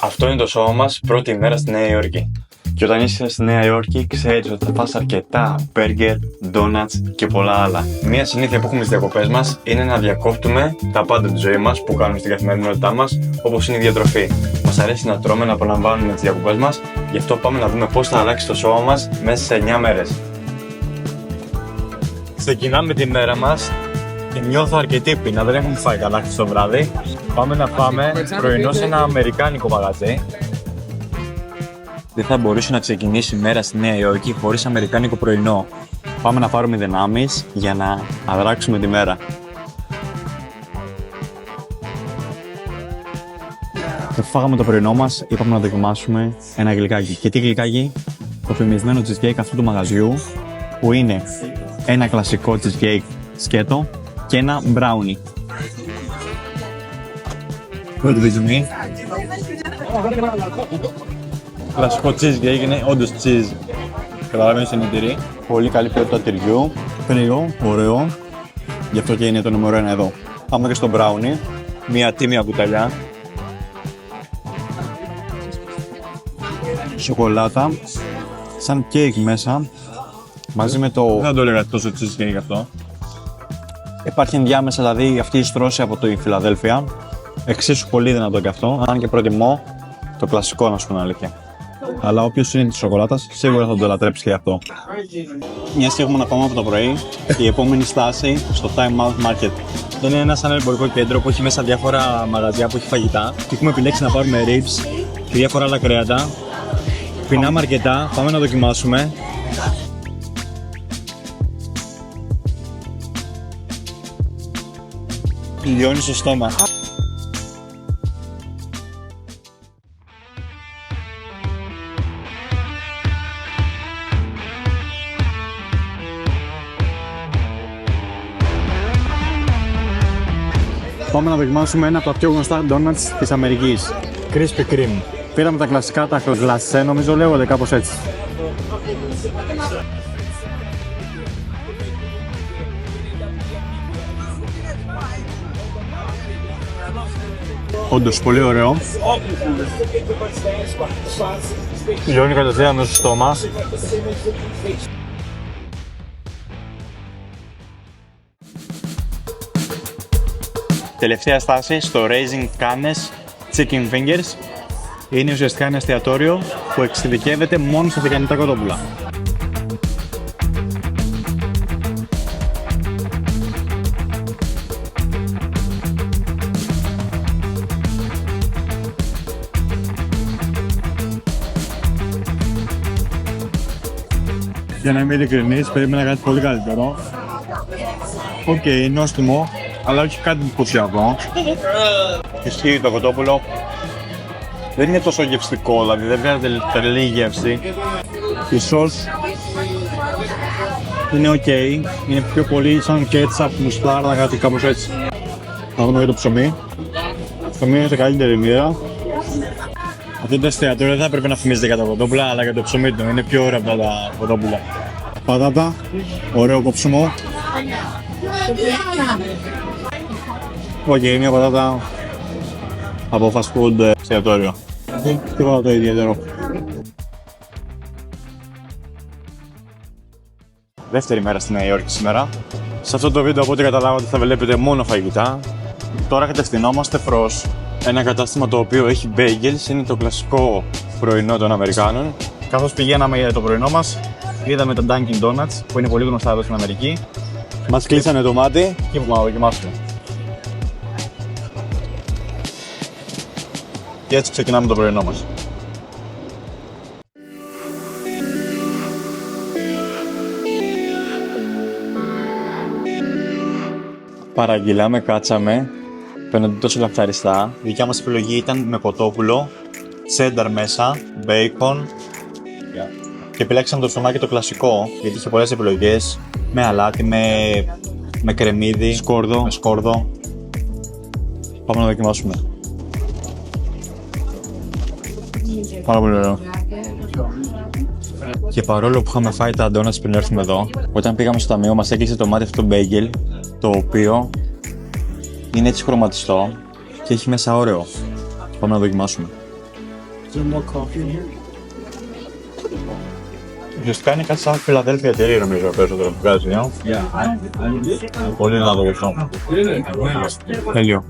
Αυτό είναι το σώμα μας πρώτη μέρα στη Νέα Υόρκη. Και όταν είσαι στη Νέα Υόρκη, ξέρεις ότι θα φας αρκετά μπέργκερ, ντόνατς και πολλά άλλα. Μία συνήθεια που έχουμε στις διακοπές μας είναι να διακόπτουμε τα πάντα τη ζωή μας που κάνουμε στην καθημερινότητά μας, όπως είναι η διατροφή. Μας αρέσει να τρώμε, να απολαμβάνουμε τις διακοπές μας, γι' αυτό πάμε να δούμε πώς θα αλλάξει το σώμα μας μέσα σε 9 μέρες. Ξεκινάμε τη μέρα μας και νιώθω αρκετή πείνα, δεν έχουμε φάει καλά χθες το βράδυ. Πάμε να φάμε πρωινό σε ένα αμερικάνικο μαγαζί. Δεν θα μπορούσε να ξεκινήσει η μέρα στη Νέα Υόρκη χωρίς αμερικάνικο πρωινό. Πάμε να πάρουμε δυνάμεις για να αδράξουμε τη μέρα. Φάγαμε το πρωινό μας, είπαμε να δοκιμάσουμε ένα γλυκάκι. Και τι γλυκάκι? Το φημισμένο cheesecake αυτού του μαγαζιού, που είναι ένα κλασικό cheesecake σκέτο και ένα brownie. Πρώτη βυζουμί. Κλασικό cheesecake, είναι όντως cheese. Καταλαβαίνεις, είναι τυρί. Πολύ καλή ποιότητα τυριού. Κρύο, ωραίο. Γι' αυτό και είναι το νούμερο 1 εδώ. Πάμε και στο brownie. Μια τίμια κουταλιά. Σοκολάτα. Σαν κέικ μέσα. Μαζί με το... Δεν θα το έλεγα τόσο cheesecake αυτό. Υπάρχει ενδιάμεσα δηλαδή αυτή η στρώση από τη Φιλαδέλφια. Εξίσου πολύ δυνατό και αυτό. Αν και προτιμώ το κλασικό, να σου πω την αλήθεια. Αλλά όποιος είναι της σοκολάτας, σίγουρα θα το λατρέψει και αυτό. Μιας και έχουμε να πάμε από το πρωί, η επόμενη στάση στο Time Out Market. Αυτό είναι ένα σαν εμπορικό κέντρο που έχει μέσα διάφορα μαγαζιά που έχει φαγητά. Και έχουμε επιλέξει να πάρουμε ribs και διάφορα άλλα κρέατα. Πεινάμε αρκετά, πάμε να δοκιμάσουμε. Λιώνει στο στόμα. Πάμε να δοκιμάσουμε ένα από τα πιο γνωστά donuts της Αμερικής. Krispy Kreme. Πήραμε τα κλασικά, τα glacé, νομίζω λέγονται κάπως έτσι. Όντως πολύ ωραίο. Λιώνει κατευθείαν μέσα στο στόμα. Τελευταία στάση στο Raising Cane's Chicken Fingers. Είναι ουσιαστικά ένα εστιατόριο που εξειδικεύεται μόνο στα αφρικανικά κοτόπουλα. Για να είμαι ειλικρινής, περίμενα κάτι πολύ καλύτερο. Οκ, νόστιμο, αλλά όχι κάτι εντυπωσιακό. Ισχύει το κοτόπουλο. Δεν είναι τόσο γευστικό, δηλαδή δεν βγάζει τρελή γεύση. Η σως είναι ok, είναι πιο πολύ σαν κέτσαπ, μουστάρδα, κάτι κάπως έτσι. Θα δούμε για το ψωμί. Το ψωμί είναι σε καλύτερη μοίρα. Αυτό το εστιατόριο δεν θα πρέπει να φημίζεται για τα κοτόπουλα, αλλά για το ψωμί του. Είναι πιο ωραίο από τα κοτόπουλα. Πατάτα, ωραίο κόψιμο. Οκ, μια πατάτα από fast food εστιατόριο. Τίποτα το ιδιαίτερο. Δεύτερη μέρα στη Νέα Υόρκη σήμερα. Σε αυτό το βίντεο από ό,τι καταλάβατε θα βλέπετε μόνο φαγητά. Τώρα κατευθυνόμαστε προς ένα κατάστημα το οποίο έχει bagels, είναι το κλασικό πρωινό των Αμερικάνων. Καθώς πηγαίναμε για το πρωινό μας, είδαμε τα Dunkin' Donuts που είναι πολύ γνωστά εδώ στην Αμερική. Μας κλείσανε το μάτι και που να δοκιμάσουμε. Και έτσι ξεκινάμε το πρωινό μας. Παραγγείλαμε, κάτσαμε, φαίνονται τόσο λαχταριστά. Η δικιά μας επιλογή ήταν με κοτόπουλο, τσένταρ μέσα, μπέικον και επιλέξαμε το ψωμάκι το κλασικό γιατί είχε πολλές επιλογές με αλάτι, με κρεμμύδι, σκόρδο, με σκόρδο. Πάμε να δοκιμάσουμε. Πάρα πολύ ωραίο. Και παρόλο που είχαμε φάει τα ντόνατς πριν έρθουμε εδώ, όταν πήγαμε στο ταμείο μας έκλεισε το μάτι αυτό το μπέγγελ, το οποίο είναι έτσι χρωματιστό και έχει μέσα όρεο. Πάμε να δοκιμάσουμε. Ουσιαστικά είναι κάτι σαν Φιλαδέλφια εταιρεία νομίζω περισσότερο που βγάζει. Πολύ να το γουστώ. Τέλειο.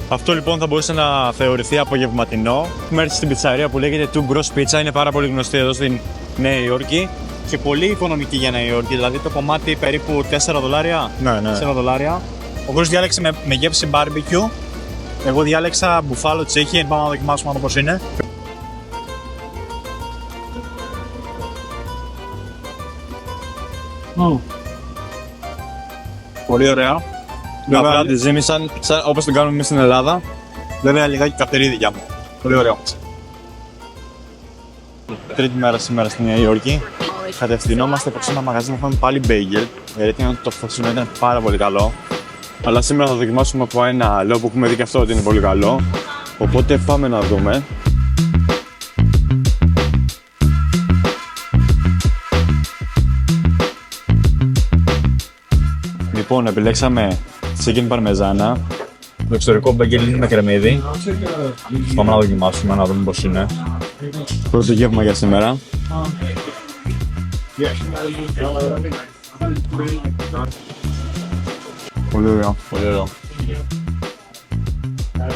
Αυτό λοιπόν θα μπορούσε να θεωρηθεί απογευματινό. Έχουμε έρθει στην πιτσαρία που λέγεται Two Bros Pizza, είναι πάρα πολύ γνωστή εδώ στην Νέα Υόρκη και πολύ οικονομική για Νέα Υόρκη, δηλαδή το κομμάτι περίπου $4. Ναι. $4. Ο Κρούς διάλεξε με γεύση barbecue, εγώ διάλεξα buffalo chicken, πάμε να δοκιμάσουμε να το πώς είναι. Πολύ ωραία. Απλά τη ζύμισαν όπως την κάνουμε εμείς στην Ελλάδα. Βέβαια λιγάκι καυτερή δικιά μου. Πολύ ωραίο. Τρίτη μέρα σήμερα στη Νέα Υόρκη. Κατευθυνόμαστε προς ένα μαγαζί να φάμε πάλι μπέιγγελ. Γιατί το χθεσινό ήταν πάρα πολύ καλό. Αλλά σήμερα θα δοκιμάσουμε από ένα άλλο που έχουμε δει και αυτό ότι είναι πολύ καλό. Οπότε πάμε να δούμε. Λοιπόν, επιλέξαμε chicken παρμεζάνα. Το εξωτερικό μπέγγελ είναι με κρεμμύδι. Πάμε να δοκιμάσουμε, να δούμε πώς είναι. Πρώτο γεύμα για σήμερα. Πολύ ωραίο. Πολύ ωραίο.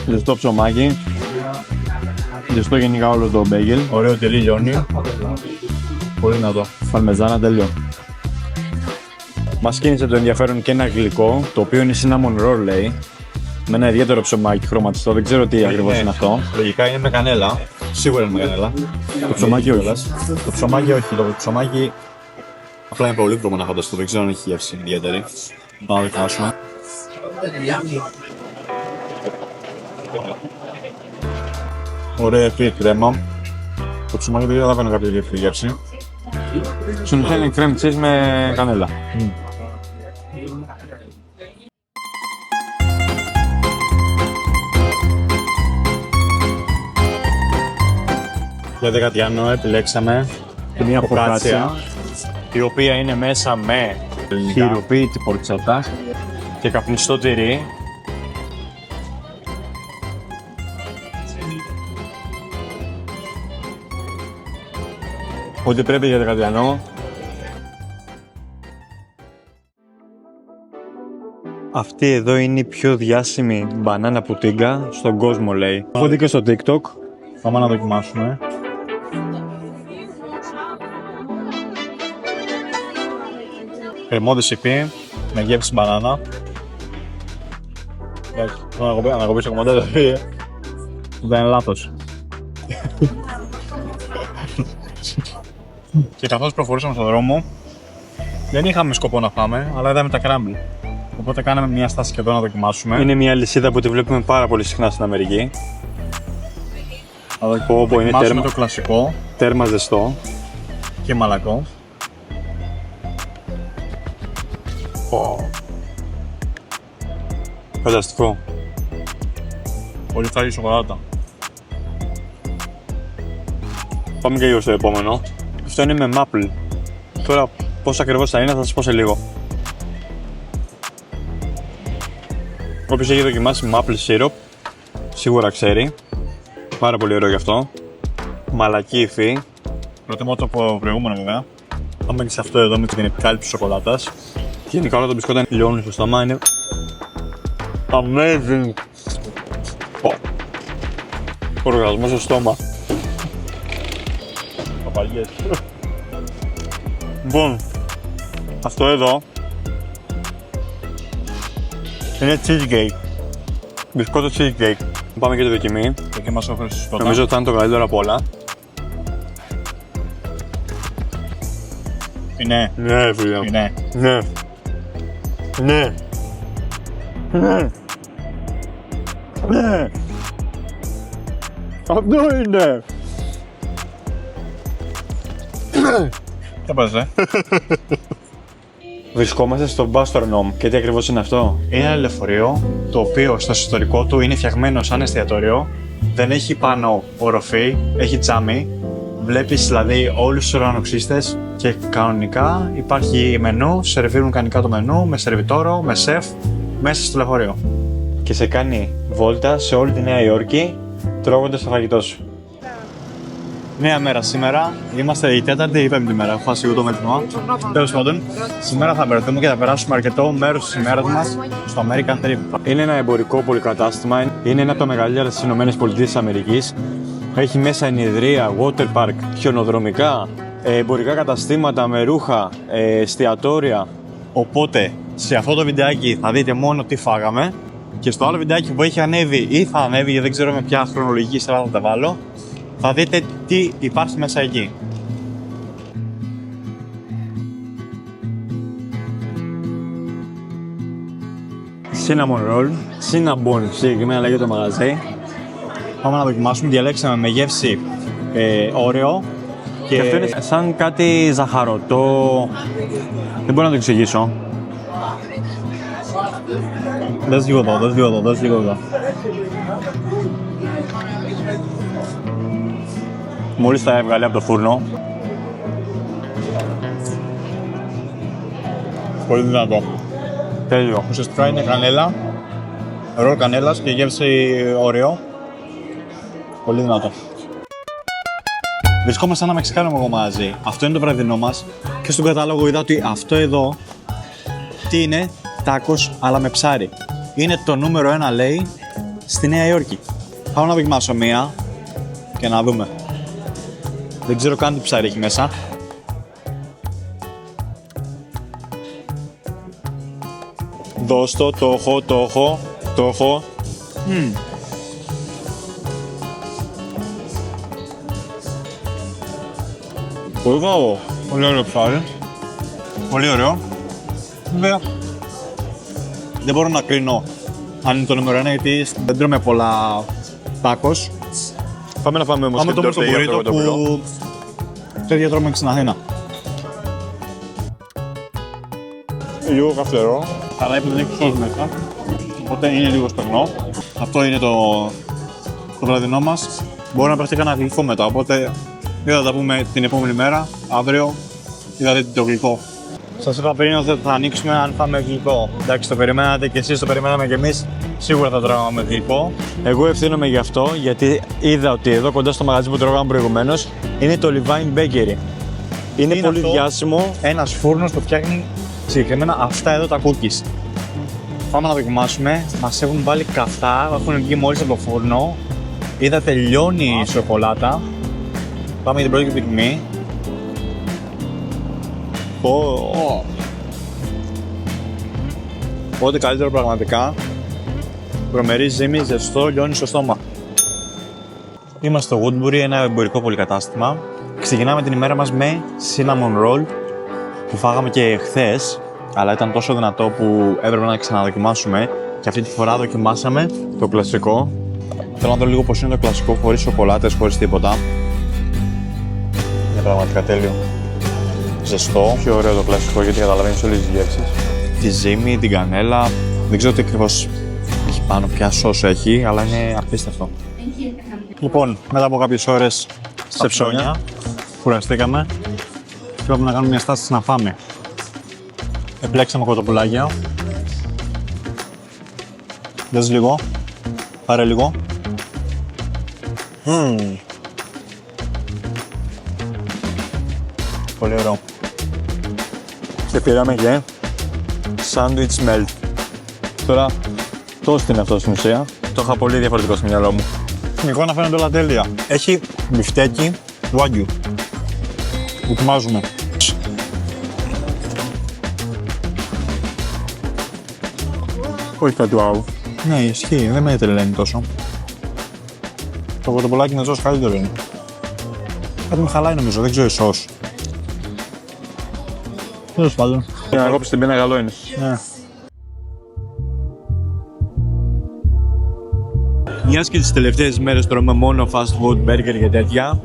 Ζεστό ψωμάκι. Ζεστό γενικά όλο το μπέγγελ. Ωραίο τυρί λιώνει. Πολύ δυνατό. Παρμεζάνα, τέλειο. Μας κίνησε το ενδιαφέρον και ένα γλυκό, το οποίο είναι cinnamon roll λέει. Με ένα ιδιαίτερο ψωμάκι χρωματιστό, δεν ξέρω τι ακριβώς είναι αυτό. Λογικά είναι με κανέλα. Σίγουρα είναι με κανέλα. Το ψωμάκι όχι. Το ψωμάκι όχι. Το ψωμάκι απλά είναι πολύ βρώμο να φανταστώ. Δεν ξέρω αν έχει γεύση ιδιαίτερη. Πάμε να δοκιμάσουμε. Ωραία ευφύ κρέμα. Το ψωμάκι δεν καταλαβαίνω κάποια ιδιαίτερη γεύση. Στην ουσία είναι crème cheese με κανέλα. Για δεκατιανό επιλέξαμε μια φωκάτσια η οποία είναι μέσα με χειροποίητη πορτσάτα και καπνιστό τυρί. Ό,τι πρέπει για δεκατιανό. Αυτή εδώ είναι η πιο διάσημη μπανάνα πουτίγκα στον κόσμο λέει. Έχω δει και στο TikTok. Πάμε να δοκιμάσουμε. Κρεμόδι σιπί με γεύση μπανάνα. Να κοπήσω το κομμάτι δεν είναι λάθος. Και καθώς προχωρούσαμε στον δρόμο, δεν είχαμε σκοπό να φάμε, αλλά είδαμε τα κράμμπλ. Οπότε κάναμε μια στάση και εδώ να δοκιμάσουμε. Είναι μια αλυσίδα που τη βλέπουμε πάρα πολύ συχνά στην Αμερική. Όπου είναι τέρμα, το κλασικό, τέρμα ζεστό και μαλακό. Φανταστικό. Πολύ φθαρή σοκολάτα. Πάμε και λίγο στο επόμενο. Αυτό είναι με maple. Τώρα πώς ακριβώς θα είναι θα σας πω σε λίγο. Όποιος έχει δοκιμάσει maple syrup σίγουρα ξέρει. Πάρα πολύ ωραίο γι' αυτό. Μαλακή υφή. Προτιμώ το προηγούμενο βέβαια. Πάμε και σε αυτό εδώ με την επικάλυψη σοκολάτας. Γενικά όλα τα μπισκότα λιώνουν στο στόμα, είναι amazing. Οργασμό στο στόμα. Παπαγιές. Λοιπόν, αυτό εδώ είναι cheesecake. Μπισκότο cheesecake. Πάμε και τη δοκιμή. Δοκιμάσω χωρίς φωτά. Νομίζω ότι θα είναι το καλύτερο από όλα. Είναι. Ναι, φίλε. Είναι. Ναι. Ναι. Ναι. Ναι. Αυτό είναι. Τι πας, Βρισκόμαστε στο Bastronome και τι ακριβώς είναι αυτό? Είναι ένα λεωφορείο το οποίο στο ιστορικό του είναι φτιαγμένο σαν εστιατόριο. Δεν έχει πάνω οροφή, έχει τζάμι Βλέπεις δηλαδή όλους τους ουρανοξύστες και κανονικά υπάρχει μενού, σερβίρουν κανονικά το μενού με σερβιτόρο, με σεφ, μέσα στο λεωφορείο. Και σε κάνει βόλτα σε όλη τη Νέα Υόρκη τρώγοντας το φαγητό σου. Νέα μέρα σήμερα. Είμαστε η τέταρτη ή πέμπτη μέρα. Έχω χάσει το μέτρημα. Τέλος πάντων, σήμερα θα βρεθούμε και θα περάσουμε αρκετό μέρος της ημέρας μας στο American Trip. Είναι ένα εμπορικό πολυκατάστημα. Είναι ένα από τα μεγαλύτερα στις ΗΠΑ. Έχει μέσα ενιδρία, water park, χιονοδρομικά, εμπορικά καταστήματα με ρούχα, εστιατόρια. Οπότε, σε αυτό το βιντεάκι θα δείτε μόνο τι φάγαμε. Και στο άλλο βιντεάκι που έχει ανέβει ή θα ανέβει, γιατί δεν ξέρω με ποια χρονολογική σειρά θα τα βάλω, θα δείτε τι υπάρχει μέσα εκεί. Cinnamon roll, Cinnabon συγκεκριμένα λέγεται το μαγαζί. Πάμε να δοκιμάσουμε, διαλέξαμε με γεύση Oreo και αυτό είναι σαν κάτι ζαχαρωτό, δεν μπορώ να το εξηγήσω. Δες λίγο εδώ. Μόλις τα έβγαλε από το φούρνο. Πολύ δυνατό. Τέλειο. Ουσιαστικά είναι κανέλα, ρολ κανέλας και γεύση Oreo. Πολύ δυνατό. Βρισκόμαστε σε ένα μεξικάνικο μαγαζί. Αυτό είναι το βραδινό μας και στον κατάλογο είδα ότι αυτό εδώ τι είναι, τάκος αλλά με ψάρι. Είναι το νούμερο 1 λέει στη Νέα Υόρκη. Πάμε να δοκιμάσω μία και να δούμε. Δεν ξέρω καν τι ψάρι έχει μέσα. Δώσ' το έχω. Πολύ καλό. Πολύ ωραίο ψάρι. Πολύ ωραίο. Βέβαια, δεν μπορώ να κρίνω αν είναι το νούμερο 1 γιατί δεν τρώμε πολλά τάκος. Πάμε να φάμε όμως και το μπουρρίτο που τέτοια τρώμε και στην Αθήνα. Λίγο καυτερό, αλλά επειδή δεν έχει σως μέσα, οπότε είναι λίγο στεγνό. Αυτό είναι το βραδινό μας. Μπορεί να πέφτει κανένα γλυκό μετά, οπότε ή θα τα πούμε την επόμενη μέρα, αύριο, ή θα δείτε το γλυκό. Σας είπα πριν ότι θα ανοίξουμε αν φάμε γλυκό. Εντάξει, το περιμένατε και εσείς, το περιμέναμε και εμείς. Σίγουρα θα τρώγαμε γλυκό. Εγώ ευθύνομαι γι' αυτό, γιατί είδα ότι εδώ κοντά στο μαγαζί που τρώγαμε προηγουμένως είναι το Levine Bakery. Είναι πολύ αυτό διάσημο. Ένας φούρνος που φτιάχνει συγκεκριμένα αυτά εδώ τα cookies. Πάμε να δοκιμάσουμε. Μας έχουν βάλει καυτά, έχουν βγει μόλις από το φούρνο. Είδα τελειώνει η σοκολάτα. Πάμε για την πρώτη πυκνή. Ό,τι καλύτερο πραγματικά. Τρομερή ζύμη, ζεστό, λιώνει στο στόμα. Είμαστε στο Woodbury, ένα εμπορικό πολυκατάστημα. Ξεκινάμε την ημέρα μας με cinnamon roll που φάγαμε και χθες, αλλά ήταν τόσο δυνατό που έπρεπε να ξαναδοκιμάσουμε και αυτή τη φορά δοκιμάσαμε το κλασικό. Θέλω να δω λίγο πώς είναι το κλασικό, χωρίς σοκολάτες, χωρίς τίποτα. Είναι πραγματικά τέλειο. Ζεστό. Πιο ωραίο το κλασικό γιατί καταλαβαίνεις όλες τις γεύσεις. Τη ζύμη, την κανέλα. Δεν ξέρω τι ακριβώς έχει πάνω, ποια σως έχει, αλλά είναι απίστευτο. Λοιπόν, μετά από κάποιες ώρες σε ψώνια, κουραστήκαμε και πρέπει να κάνουμε μια στάση να φάμε. Επιλέξαμε κοτοπουλάκια. Δες λίγο. Πάρε λίγο. Πολύ ωραίο. Και πήραμε και sandwich melt. Τώρα, toast είναι αυτό στην ουσία. Το είχα πολύ διαφορετικό στο μυαλό μου. Στην εικόνα φαίνεται όλα τέλεια. Έχει μπιφτέκι Wagyu. Δοκιμάζουμε. Όχι κάτι wow. Ναι, ισχύει. Δεν με τρελαίνει τόσο. Το κοτοπουλάκι με σως καλύτερο είναι. Κάτι με χαλάει νομίζω, δεν ξέρω η σως. Τέλος πάντων. Εγώ στην πίνα καλό είναι. Ναι. Μιας και τις τελευταίες μέρες τρώμε μόνο fast food, burger και τέτοια.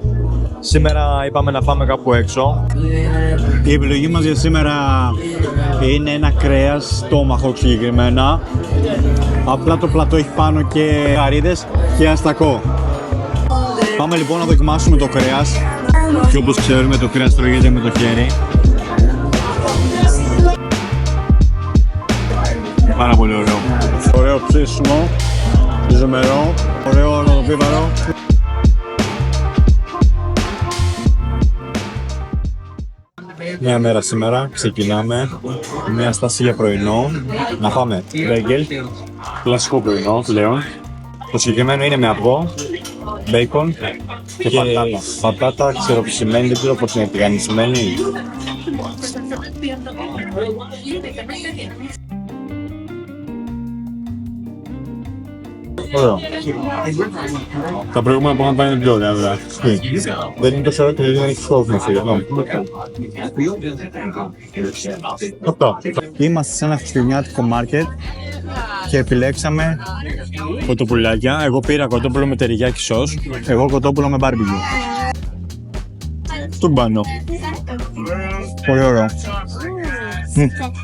Σήμερα είπαμε να φάμε κάπου έξω. Η επιλογή μας για σήμερα είναι ένα κρέας, στόμαχο συγκεκριμένα. Απλά το πλατό έχει πάνω και γαρίδες και αστακό. Πάμε λοιπόν να δοκιμάσουμε το κρέας. Και όπως ξέρουμε το κρέας τρώγεται με το χέρι. Πάρα πολύ ωραίο. Ωραίο ψήσιμο, ζουμερό, ωραίο ορνοδοπίβαρο. Μια μέρα σήμερα, ξεκινάμε μια στάση για πρωινό. Να φάμε μπέγγελ, κλασικό πρωινό πλέον. Το συγκεκριμένο είναι με αυγό, μπέικον και πατάτα. Πατάτα ξεροπισημένη, δεν ξέρω πώς είναι τηγανισμένη. Ωραίο. Τα προηγούμενα που είχαν πάει είναι πιο ωραία, βέβαια. Δεν είναι τόσο ωραίο και δεν έχει κόσμο, φίλε. Αυτό. Είμαστε σε ένα χριστουγεννιάτικο μάρκετ και επιλέξαμε κοτοπουλάκια. Εγώ πήρα κοτόπουλο με τεριγιάκι σως, εγώ κοτόπουλο με μπάρμπικιου. Τουρμπάνο. Πολύ ωραίο.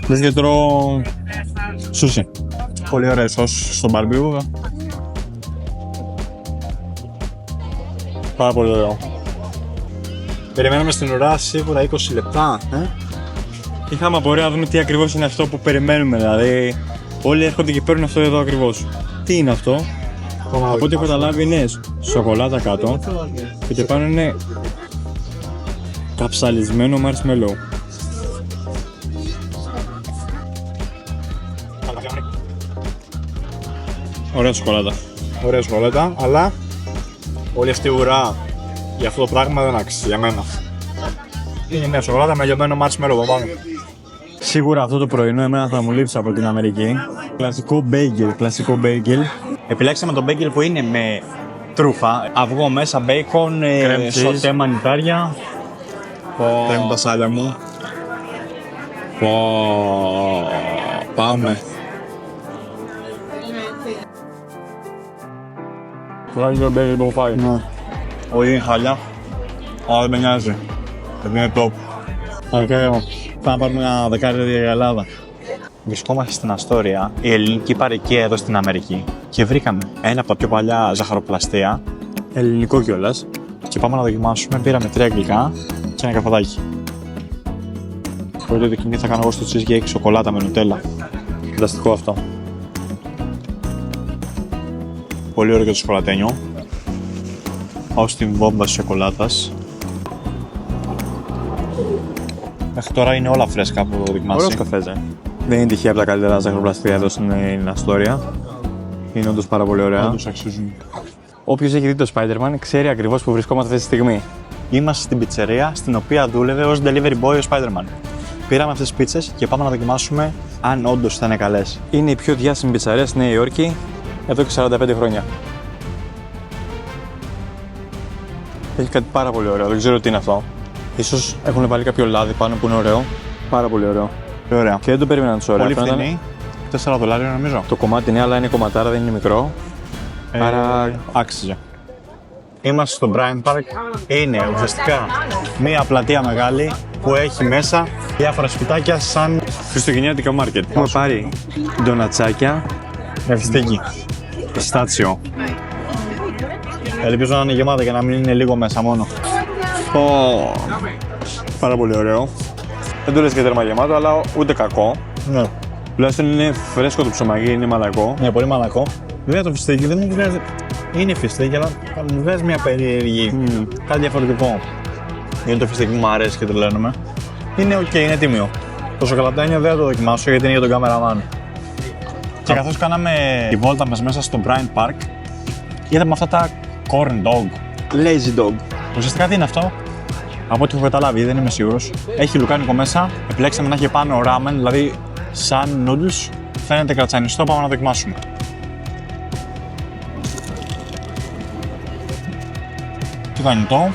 Λες και τρώω σούσι. Πολύ ωραία σως στο μπάρμπικιου. Πάρα πολύ ωραίο. Περιμέναμε στην ουρά σίγουρα 20 λεπτά. Είχαμε απορία να δούμε τι ακριβώς είναι αυτό που περιμένουμε. Δηλαδή, όλοι έρχονται και παίρνουν αυτό εδώ ακριβώς. Τι είναι αυτό? Από ό,τι έχω καταλάβει είναι σοκολάτα κάτω και πάνω είναι καψαλισμένο marshmallow. Ωραία σοκολάτα. Ωραία σοκολάτα, αλλά όλη αυτή η ουρά για αυτό το πράγμα δεν άξιζε για μένα. Είναι μια σοκολάτα με λιωμένο marshmallow από πάνω. Σίγουρα αυτό το πρωινό εμένα θα μου λείψει από την Αμερική. Κλασικό μπέγγελ. Επιλέξαμε το μπέγγελ που είναι με τρούφα, αυγό μέσα, μπέικον, σοτέ μανιτάρια. Τρέμουν τα σάλια μου. Πάμε. Τουλάχιστον το μπέγγελ που έχω φάει. Όχι είναι χάλια, αλλά δεν με νοιάζει. Γιατί είναι top. Πάμε να πάρουμε ένα δεκάρι για Ελλάδα. Βρισκόμαστε στην Αστόρια, η ελληνική παροικία εδώ στην Αμερική, και βρήκαμε ένα από τα πιο παλιά ζαχαροπλαστεία, ελληνικό κιόλας, και πάμε να δοκιμάσουμε. Πήραμε 3 γλυκά και ένα καφεδάκι. Πρώτη δοκιμή θα κάνω εγώ στο cheesecake σοκολάτα με νουτέλα. Φανταστικό αυτό. Πολύ ωραίο και το σοκολατένιο. Πάω στην βόμβα της σοκολάτας. Μέχρι τώρα είναι όλα φρέσκα που το δοκιμάσει. Ωραίος καφές, Δεν είναι τυχαία από τα καλύτερα ζαχαροπλαστεία εδώ στην Αστόρια. Είναι όντως πάρα πολύ ωραία. Όντως αξίζουν. Όποιος έχει δει το Spider-Man ξέρει ακριβώς που βρισκόμαστε αυτή τη στιγμή. Είμαστε στην πιτσερία στην οποία δούλευε ως delivery boy ο Spider-Man. Πήραμε αυτές τις πίτσες και πάμε να δοκιμάσουμε αν όντως θα είναι καλές. Είναι η πιο διάσημη πιτσαρία στη Νέα Υόρκη εδώ και 45 χρόνια. Έχει κάτι πάρα πολύ ωραίο, δεν ξέρω τι είναι αυτό. Ίσως έχουν βάλει κάποιο λάδι πάνω που είναι ωραίο. Πάρα πολύ ωραίο. Ωραία. Και δεν το περίμενα τόσο ωραία. Πολύ φθηνή. $4 νομίζω. Το κομμάτι είναι, αλλά είναι κομματάρα, δεν είναι μικρό. Άρα άξιζε. Είμαστε στο Bryant Park. Είναι ουσιαστικά μια πλατεία μεγάλη που έχει μέσα διάφορα σπιτάκια σαν χριστουγεννιάτικα μάρκετ. Έχουμε πάρει ντονατσάκια με φιστίκι, πιστάτσιο. Ελπίζω να είναι γεμάτα και να μην είναι λίγο μέσα μόνο. Πάρα πολύ ωραίο. Δεν το λες και τέρμα γεμάτο, αλλά ούτε κακό. Ναι. Τουλάχιστον είναι φρέσκο το ψωμάκι, είναι μαλακό. Ναι, πολύ μαλακό. Βέβαια το φιστίκι δεν μου βγάζει. Είναι φιστίκι, αλλά μου βγάζει μια περίεργη. Κάτι διαφορετικό. Γιατί το φιστίκι μου αρέσει και τρελαίνομαι. Είναι ok, είναι τίμιο. Το σοκολατένιο δεν θα το δοκιμάσω γιατί είναι για τον κάμεραμαν. Και καθώς κάναμε τη βόλτα μας μέσα στο Bryant Park, είδαμε αυτά τα corn dog. Lazy dog. Ουσιαστικά τι είναι αυτό? Από ό,τι έχω καταλάβει, δεν είμαι σίγουρος. Έχει λουκάνικο μέσα. Επιλέξαμε να έχει πάνω ramen, δηλαδή σαν noodles. Φαίνεται κρατσανιστό, πάμε να δοκιμάσουμε. Τηγανιτό.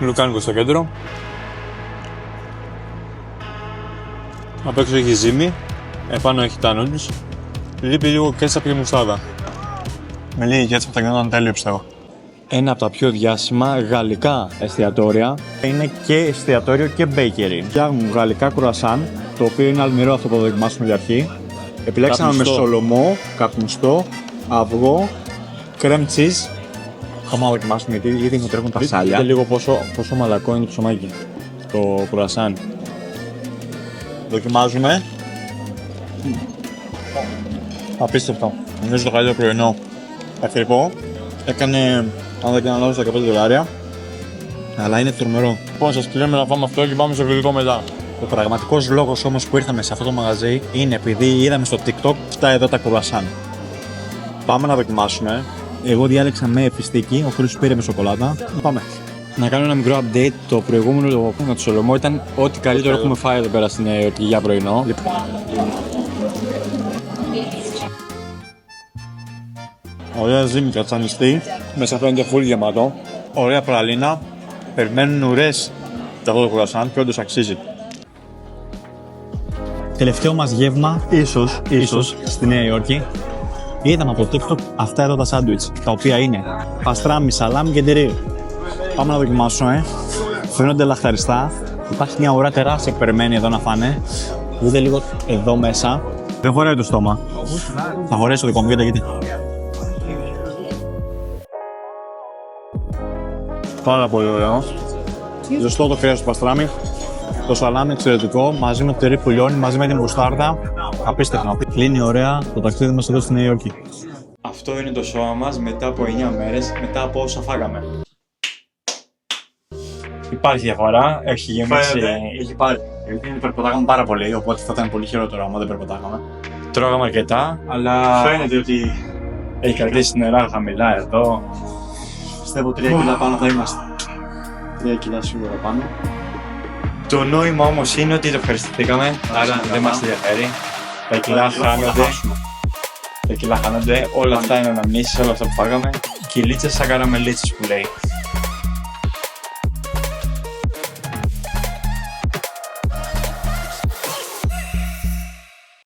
Λουκάνικο στο κέντρο. Απ' έξω έχει ζύμη. Επάνω έχει τα noodles. Λείπει λίγο κέτσαπ και μουστάδα. Με λίγη κέτσαπ θα γινόταν τέλειο, πιστεύω. Ένα από τα πιο διάσημα γαλλικά εστιατόρια. Είναι και εστιατόριο και bakery. Φτιάχνουν γαλλικά κρουασάν, το οποίο είναι αλμυρό αυτό που θα δοκιμάσουμε για αρχή. Επιλέξαμε με σολομό, καπνιστό, αυγό, κρέμ cheese, Πάμε να δοκιμάσουμε γιατί ήδη μου τρέχουν τα σάλια. Δείτε λίγο πόσο μαλακό είναι το ψωμάκι. Το κουρασάν. Δοκιμάζουμε. Απίστευτο. Νομίζω το καλύτερο πρωινό. Ακριβό. Έκανε, αν δεν κάνω λάθος, $15. Αλλά είναι τρομερό. Λοιπόν, σας κλείνουμε να φάμε αυτό και πάμε στο γλυκό μετά. Ο πραγματικός λόγος όμως που ήρθαμε σε αυτό το μαγαζί είναι επειδή είδαμε στο TikTok αυτά εδώ τα κουρασάν. Πάμε να δοκιμάσουμε. Εγώ διάλεξα με φιστίκι, ο Χρήστος πήρε με σοκολάτα. Πάμε. Να κάνω ένα μικρό update. Το προηγούμενο με το Σολομό ήταν ό,τι καλύτερο έχουμε φάει εδώ πέρα στην Νέα Υόρκη για πρωινό. Ωραία ζύμη κατσανιστή. Μέσα φαίνεται full γεμάτο. Ωραία πραλίνα. Περιμένουν ουρές αυτό το κουρασάν και όντως αξίζει. Τελευταίο μας γεύμα, ίσως στη Νέα Υόρκη. Είδαμε από το TikTok αυτά εδώ τα σάντουιτς, τα οποία είναι παστράμι, σαλάμι και τυρί. Πάμε να δοκιμάσουμε. Φαίνονται λαχταριστά. Υπάρχει μια ουρά τεράστια που περιμένει εδώ να φάνε. Δείτε λίγο εδώ μέσα. Δεν χωράει το στόμα. Θα χωρέσει το δικό μου, γιατί. Πάρα πολύ ωραίο. Ζεστό το κρέας του παστράμι. Το σαλάμι εξαιρετικό, μαζί με το τυρί που λιώνει, μαζί με την μουστάρδα. Απίστευτο. Κλείνει ωραία το ταξίδι μας εδώ στη Νέα Υόρκη. Αυτό είναι το σώμα μας μετά από 9 μέρες, μετά από όσα φάγαμε. Υπάρχει διαφορά, έχει γεμίσει. Έχει πάρει. Γιατί περπατάγαμε πάρα πολύ, οπότε θα ήταν πολύ χειρότερο άμα δεν περπατάγαμε. Τρώγαμε αρκετά, αλλά Φαίνεται ότι έχει κρατήσει την νερά χαμηλά εδώ. πιστεύω 3 κιλά πάνω θα είμαστε. 3 κιλά σίγουρα πάνω. Το νόημα όμως είναι ότι το ευχαριστηθήκαμε, άρα δεν μας ενδιαφέρει. Τα κιλά χάνονται. Όλα αυτά είναι αναμνήσεις, όλα αυτά που φάγαμε. Κυλίτσες σαν καραμελίτσες που λέει.